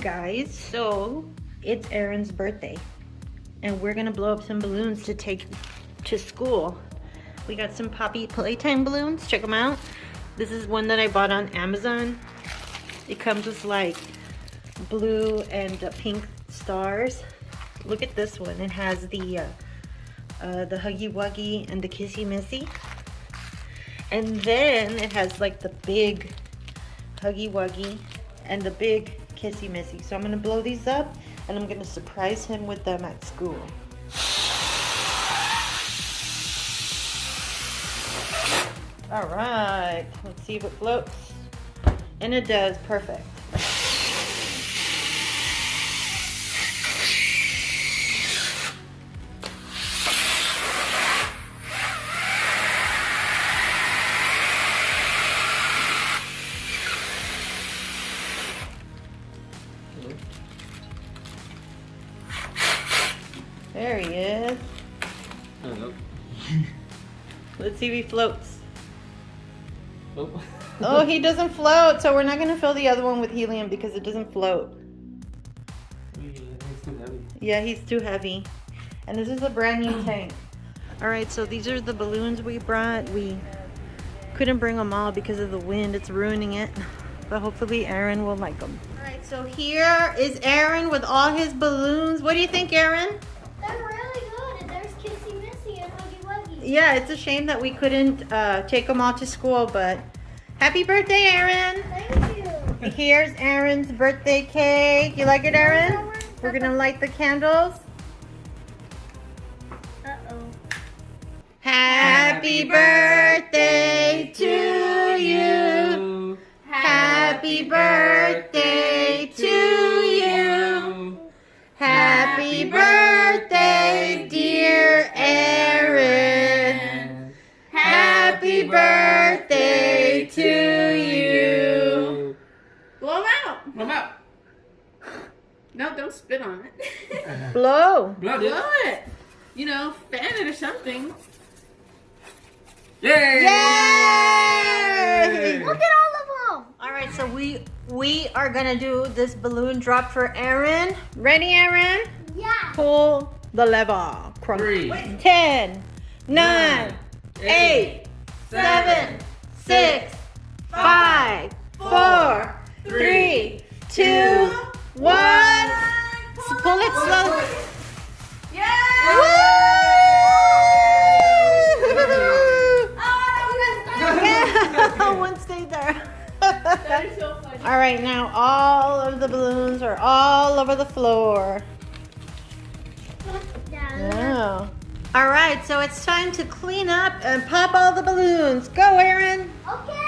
Guys, so it's Aaron's birthday and we're gonna blow up some balloons to take to school. We got some Poppy Playtime balloons. Check them out. This is one that I bought on Amazon. It comes with like blue and pink stars. Look at this one. It has the Huggy Wuggy and the Kissy Missy. And then it has like the big Huggy Wuggy and the big Kissy Missy. So I'm gonna blow these up and I'm gonna surprise him with them at school. All right, let's see if it floats. And it does, perfect. There he is. Hello. Let's see if he floats. Oh. Oh, he doesn't float, so we're not going to fill the other one with helium because it doesn't float. He's too heavy. Yeah, he's too heavy. And this is a brand new tank. All right, so these are the balloons we brought. We couldn't bring them all because of the wind. It's ruining it. But hopefully Aaron will like them. All right, so here is Aaron with all his balloons. What do you think, Aaron? They're really good. And there's Kissy Missy and Huggy Wuggy. Yeah, it's a shame that we couldn't take them all to school, but happy birthday, Aaron. Thank you. Here's Aaron's birthday cake. You like it, Aaron? We're gonna light the candles. Uh-oh. Happy birthday to you. Happy birthday to you. Happy birthday, dear Aaron. Happy birthday to you. Blow 'em out. Blow 'em out. No, don't spit on it. Blow. Blow Blow it. You know, fan it or something. Yay! Yay! Look at all of them. All right, so we are gonna do this balloon drop for Aaron. Ready, Aaron? Yeah. Pull the lever. Crunch. 3, 10, 9, 8, 7, 6, 5, 4, 3, 2, 1. Pull it slow. Yeah! One stayed there. That is so funny. All right, now all of the balloons are all over the floor. Oh. All right, so it's time to clean up and pop all the balloons. Go, Aaron. Okay.